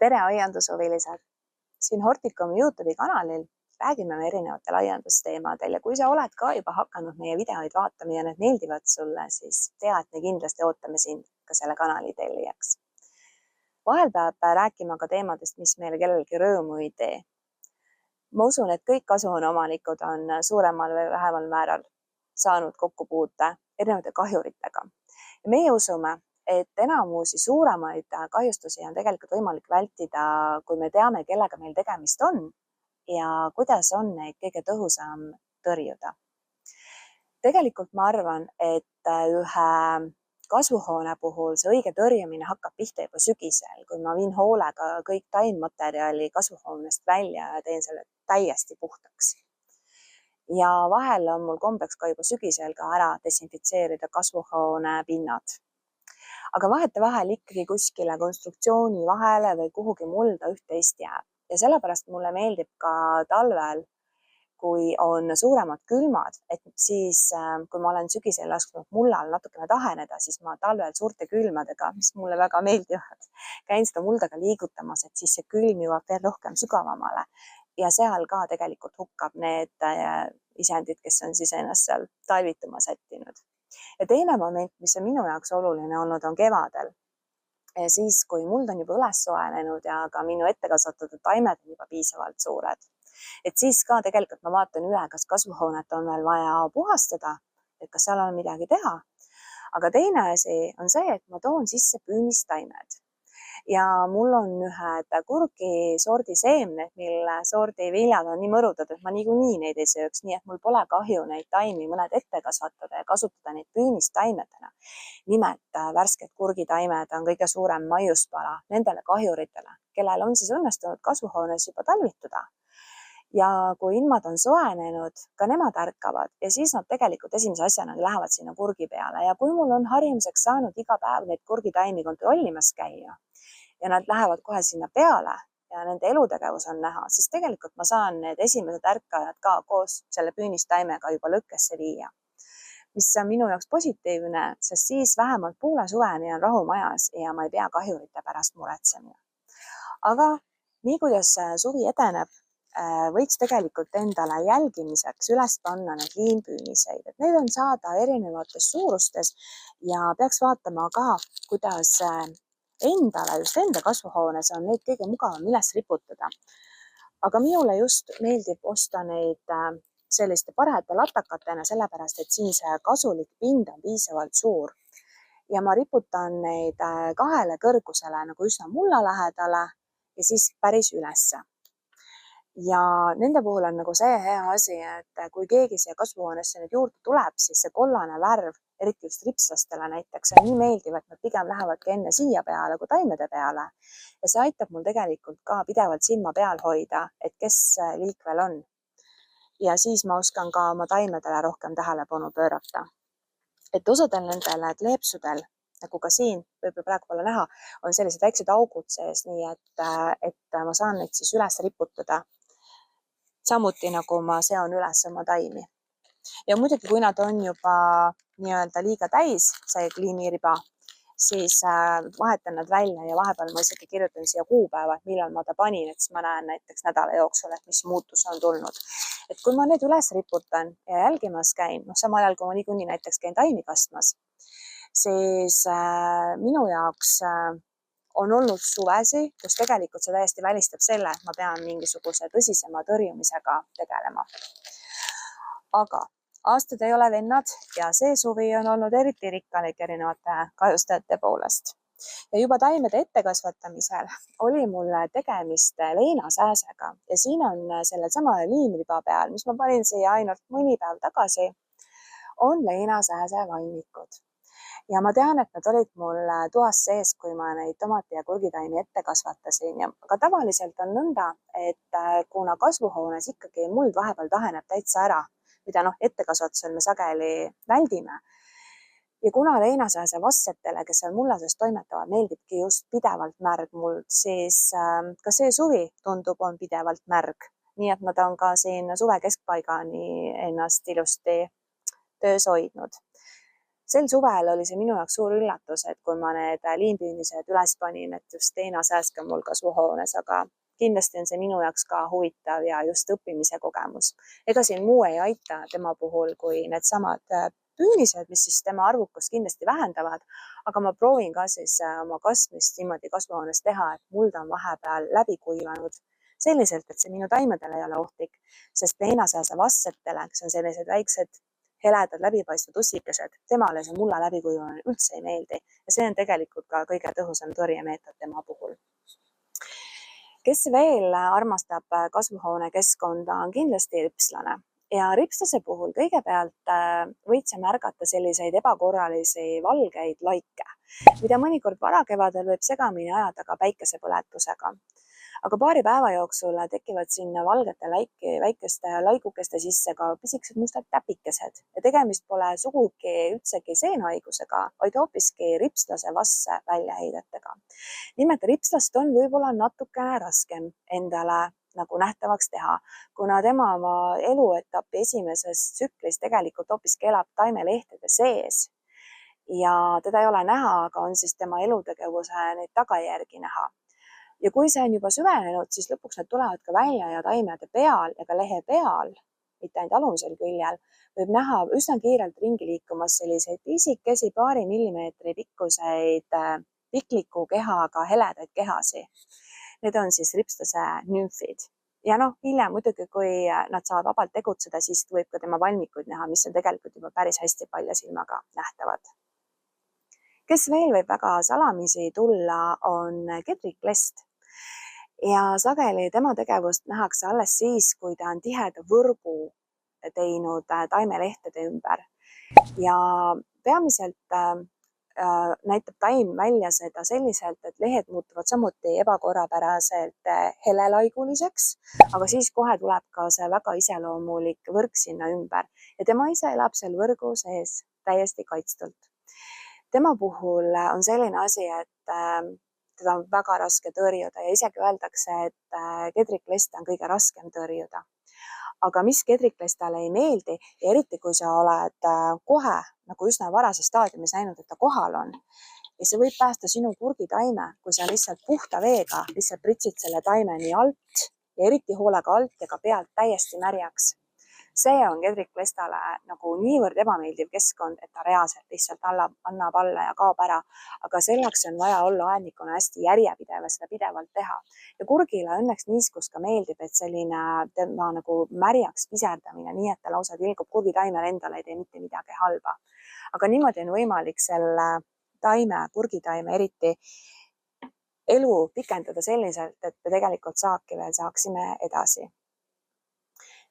Tere aiandushuvilised! Siin Horticumi YouTube'i kanalil räägime me erinevatel aiandusteemadel ja kui sa oled ka juba hakanud meie videoid vaatama ja need meeldivad sulle, siis tea, et me kindlasti ootame sind ka selle kanali tellijaks. Vahel peab rääkima ka teemadest, mis meile kellelgi rõõmu ei tee. Ma usun, et kõik kasvuhooneomanikud on suuremal või vähemal määral saanud kokkupuute erinevate kahjuritega. Ja meie usume, et enamusi suuremaid kahjustusi on tegelikult võimalik vältida, kui me teame, kellega meil tegemist on ja kuidas on neid kõige tõhusam tõrjuda. Tegelikult ma arvan, et ühe kasvuhoone puhul see õige tõrjumine hakkab pihta juba sügisel, kui ma viin hoolega kõik taimmaterjali kasvuhoonest välja ja teen selle täiesti puhtaks. Ja vahel on mul kombeks ka juba sügisel ka ära desinfitseerida kasvuhoone pinnad. Aga vahetevahel ikkagi kuskile konstruktsiooni vahele või kuhugi mulda üht-teist jääb. Ja sellepärast mulle meeldib ka talvel, kui on suuremad külmad, et siis, kui ma olen sügisel lasknud mullal natukene taheneda, siis ma talvel suurte külmadega, mis mulle väga meeldivad, käin seda muldaga liigutamas, et siis see külm jõuab veel rohkem sügavamale. Ja seal ka tegelikult hukkab need isendid, kes on siis ennast seal talvituma sättinud. Ja teine moment, mis on minu jaoks oluline olnud, on kevadel. Siis, kui muld on juba üles soenenud ja ka minu ettekasvatatud taimed on juba piisavalt suured. Et siis ka tegelikult ma vaatan üle, kas kasvuhoonet on veel vaja puhastada, et kas seal on midagi teha. Aga teine asi on see, et ma toon sisse püünistaimed. Ja mul on ühed kurgisordi seemned, mille sordi viljad on nii mõrudad, et ma niikuinii neid ei sööks, nii et mul pole kahju neid taimi mõned ette kasvatada ja kasutada neid püünistaimedena. Nimelt värsked kurgitaimed on kõige suurem maiuspala nendele kahjuritele, kellel on siis õnnestunud kasvuhoones juba talvituda. Ja kui ilmad on soenenud, ka nemad ärkavad ja siis nad tegelikult esimese asjana lähevad sinna kurgi peale. Ja kui mul on harjumuseks saanud iga päev neid kurgitaimi kontrollimas käia ja nad lähevad kohe sinna peale ja nende elutegevus on näha, siis tegelikult ma saan need esimesed ärkajad ka koos selle püünistaimega juba lõkkesse viia. Mis on minu jaoks positiivne, sest siis vähemalt poole suveni on rahu majas ja ma ei pea kahjurite pärast muretsema. Aga nii kuidas suvi edeneb, võiks tegelikult endale jälgimiseks üles panna need liimpüüniseid. Et need on saada erinevates suurustes ja peaks vaatama ka, kuidas endale, just enda kasvuhoones on neid kõige mugavam üles riputada. Aga minule just meeldib osta neid selliste parajate latakatena, sellepärast, et siin see kasulik pind on piisavalt suur. Ja ma riputan neid kahele kõrgusele nagu üsna mulla lähedale ja siis päris ülesse. Ja nende puhul on nagu see hea asi, et kui keegi siia kasvuhoonesse nüüd juurde tuleb, siis see kollane värv, eriti just ripslastele näiteks, on nii meeldiv, et nad pigem lähevadki enne siia peale kui taimede peale. Ja see aitab mul tegelikult ka pidevalt silma peal hoida, et kes liikvel on. Ja siis ma oskan ka oma taimedele rohkem tähelepanu pöörata. Et osadel nendele kleepsudel, nagu ka siin, võib-olla praegu pole näha, on sellised väiksed augud sees, nii et ma saan neid siis üles riputada. Samuti nagu ma seon üles oma taimi. Ja muidugi, kui nad on juba nii-öelda liiga täis, see kliimiriba, siis vahetan nad välja ja vahepeal ma isegi kirjutan siia kuupäeva, et millal ma ta panin, et siis ma näen näiteks nädala jooksul, et mis muutus on tulnud. Et kui ma need üles riputan ja jälgimas käin, samal ajal kui ma niikuinii näiteks käin taimi kastmas, siis minu jaoks on olnud suvesi, kus tegelikult see täiesti välistab selle, et ma pean mingisuguse tõsisema tõrjumisega tegelema. Aga aastad ei ole vennad ja see suvi on olnud eriti rikkalik erinevate kahjustajate poolest. Ja juba taimede ettekasvatamisel oli mul tegemist leinasääsega ja siin on sellel samale liimriba peal, mis ma panin siia ainult mõni päev tagasi, on leinasääse vannikud. Ja ma tean, et nad olid mul toas sees, kui ma neid tomati ja kurgitaimi ette kasvatasin. Aga tavaliselt on nõnda, et kuna kasvuhoones ikkagi muld vahepeal taheneb täitsa ära, mida ettekasvatusel me sageli väldime. Ja kuna leinasääse vastsetele, kes seal mullases toimetavad, meeldibki just pidevalt märg muld, siis ka see suvi tundub on pidevalt märg. Nii et nad on ka siin suve keskpaigani ennast ilusti töös hoidnud. Sel suvel oli see minu jaoks suur üllatus, et kui ma need liimpüünised üles panin, et just heinasääsk on mul kasvuhoones, aga kindlasti on see minu jaoks ka huvitav ja just õppimise kogemus. Ega siin muu ei aita tema puhul, kui needsamad püünised, mis siis tema arvukust kindlasti vähendavad, aga ma proovin ka siis oma kasvmist niimoodi kasvuhoones teha, et muld on vahepeal läbi kuivanud selliselt, et see minu taimedele ei ole ohtlik, sest heinasääse vastsetele, kes on sellised väiksed heledad läbipaistvad ussikesed, temale see mulla läbikuivamine üldse ei meeldi ja see on tegelikult ka kõige tõhusam tõrjemeetod tema puhul. Kes veel armastab kasvuhoone keskkonda, on kindlasti ripslane. Ja ripslase puhul kõigepealt võid sa märgata selliseid ebakorralisi valgeid laike, mida mõnikord varakevadel võib segamini ajada ka päikesepõletusega. Aga paari päeva jooksul tekivad sinna valgete väikeste laigukeste sisse ka pisikesed mustad täpikesed ja tegemist pole sugugi üldsegi seenhaigusega, vaid hoopiski ripslase vasse väljaheidetega. Nimelt ripslast on võib-olla natukene raskem endale nagu nähtavaks teha, kuna tema oma eluetapi esimeses tsüklis tegelikult hoopiski elab taimelehtede sees ja teda ei ole näha, aga on siis tema elutegevuse neid tagajärgi näha. Ja kui see on juba süvenenud, siis lõpuks need tulevad ka välja ja taimede peal ja ka lehe peal, mitte ainult alumisel küljel, võib näha üsna kiirelt ringi liikumas selliseid pisikesi paari millimeetri pikkuseid pikliku kehaga heledaid kehasi. Need on siis ripslase nümfid. Ja hiljem muidugi, kui nad saavad vabalt tegutseda, siis võib ka tema valmikuid näha, mis on tegelikult juba päris hästi palja silmaga nähtavad. Kes veel võib väga salamisi tulla, on kedriklest. Ja sageli tema tegevust nähakse alles siis, kui ta on tiheda võrgu teinud taimelehtede ümber. Ja peamiselt näitab taim välja seda selliselt, et lehed muutuvad samuti ebakorrapäraselt helelaiguliseks, aga siis kohe tuleb ka see väga iseloomulik võrk sinna ümber ja tema ise elab seal võrgu sees täiesti kaitstult. Tema puhul on selline asi, et teda on väga raske tõrjuda ja isegi öeldakse, et kedrikleste on kõige raskem tõrjuda. Aga mis kedriklestale ei meeldi ja eriti kui sa oled kohe nagu üsna varases staadiumis näinud, et ta kohal on ja see võib päästa sinu kurgitaime, kui sa lihtsalt puhta veega lihtsalt pritsid selle taime nii alt ja eriti hoolega alt ja ka pealt täiesti märjaks. See on kedriklestale nagu niivõrd ebameeldiv keskkond, et ta reaalselt lihtsalt annab alla ja kaob ära. Aga selleks on vaja olla aednikuna hästi järjepidev ja seda pidevalt teha. Ja kurgile õnneks niiskus ka meeldib, et selline tema nagu märjaks piserdamine, nii et ta lausa tilgub kurgitaimele endale, ei tee mitte midagi halba. Aga niimoodi on võimalik selle taime, kurgitaime eriti elu pikendada selliselt, et tegelikult saaksime edasi.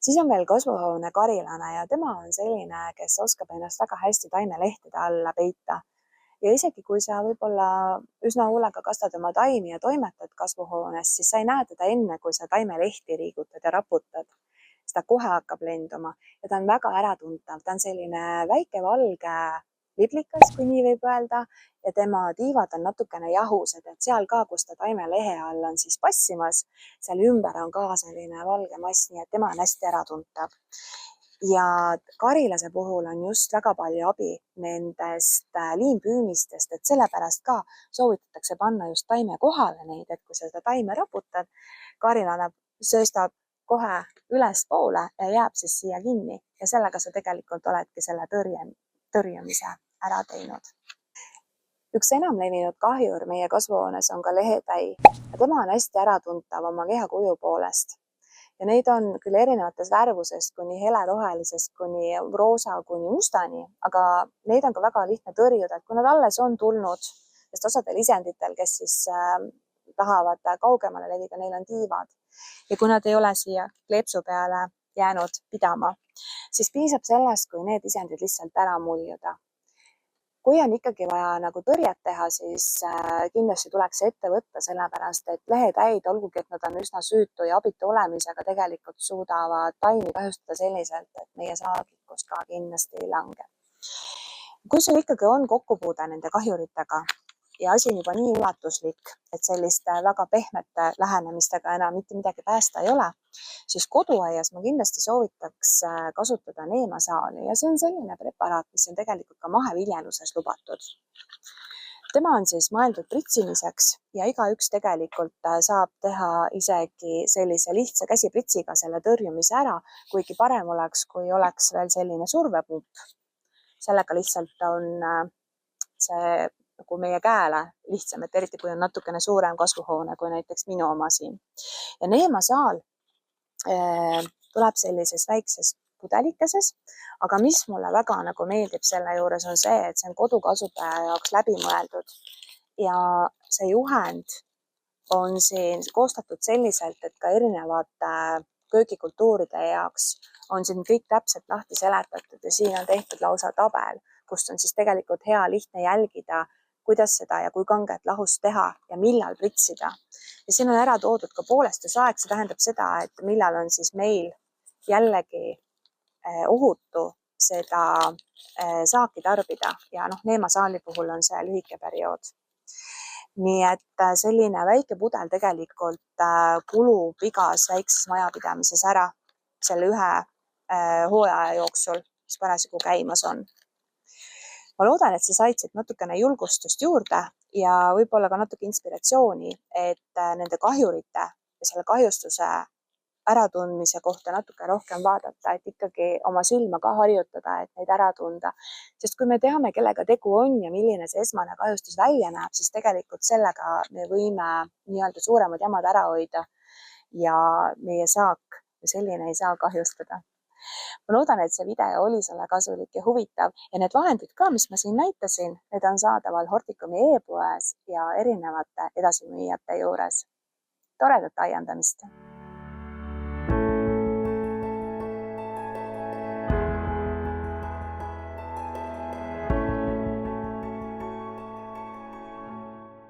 Siis on veel kasvuhoone karilane ja tema on selline, kes oskab ennast väga hästi taimelehtede alla peita. Ja isegi kui sa võib-olla üsna hoolega kastad oma taimi ja toimetad kasvuhoones, siis sa ei näe teda enne, kui sa taimelehti liigutad ja raputad. Seda kohe hakkab lenduma ja ta on väga äratuntav. Ta on selline väike valge liblikas, kui nii võib öelda, ja tema tiivad on natukene jahused, et seal ka, kus ta taimelehe all on siis passimas, seal ümber on ka selline valge mass, nii et tema on hästi äratuntav. Ja karilase puhul on just väga palju abi nendest liimpüünistest, et sellepärast ka soovitatakse panna just taime kohale neid, et kui sa seda taime raputad, karilane sööstab kohe ülespoole ja jääb siis siia kinni ja sellega sa tegelikult oledki selle tõrjumise ära teinud. Üks enamlevinud kahjur meie kasvuhoones on ka lehetäi ja tema on hästi äratuntav oma kehakuju poolest. Ja neid on küll erinevates värvusest kuni helerohelisest, kuni roosa, kuni mustani, aga neid on ka väga lihtne tõrjuda, et kui nad alles on tulnud, sest osadel isenditel, kes siis tahavad kaugemale levida, neil on tiivad. Ja kui nad ei ole siia kleepsu peale jäänud pidama, siis piisab sellest, kui need isendid lihtsalt ära muljuda. Kui on ikkagi vaja nagu tõrjet teha, siis kindlasti tuleks see ette võtta, sellepärast et lehetäid, olgugi et nad on üsna süütu ja abitu olemisega, tegelikult suudavad taimi kahjustada selliselt, et meie saagikkus ka kindlasti ei lange. Kui sul ikkagi on kokkupuude nende kahjuritega ja asi on juba nii ulatuslik, et selliste väga pehmete lähenemistega enam mitte midagi päästa ei ole, siis koduaias ma kindlasti soovitaks kasutada neemasaali ja see on selline preparaat, mis on tegelikult ka maheviljeluses lubatud. Tema on siis mõeldud pritsimiseks ja igaüks tegelikult saab teha isegi sellise lihtsa käsipritsiga selle tõrjumise ära, kuigi parem oleks, kui oleks veel selline survepump. Sellega lihtsalt on see nagu meie käele lihtsam, et eriti kui on natukene suurem kasvuhoone kui näiteks minu oma siin. Ja neemasaal tuleb sellises väikses pudelikeses, aga mis mulle väga nagu meeldib selle juures on see, et see on kodukasutaja jaoks läbimõeldud ja see juhend on siin koostatud selliselt, et ka erinevate köögikultuuride jaoks on siin kõik täpselt lahti seletatud ja siin on tehtud lausa tabel, kust on siis tegelikult hea lihtne jälgida, kuidas seda ja kui kanget lahust teha ja millal pritsida. Ja siin on ära toodud ka poolestusaeg, see tähendab seda, et millal on siis meil jällegi ohutu seda saaki tarbida ja neemasaali puhul on see lühike periood. Nii et selline väike pudel tegelikult kulub igas väikses majapidamises ära selle ühe hooaja jooksul, mis parasjagu käimas on. Ma loodan, et sa said siit natukene julgustust juurde ja võib-olla ka natuke inspiratsiooni, et nende kahjurite ja selle kahjustuse äratundmise kohta natuke rohkem vaadata, et ikkagi oma silma ka harjutada, et neid ära tunda. Sest kui me teame, kellega tegu on ja milline see esmane kahjustus välja näeb, siis tegelikult sellega me võime nii-öelda suuremad jamad ära hoida ja meie saak selline ei saa kahjustada. Ma loodan, et see video oli sulle kasulik ja huvitav ja need vahendid ka, mis ma siin näitasin, need on saadaval Horticumi e-poes ja erinevate edasimüüjate juures. Toredat aiandamist!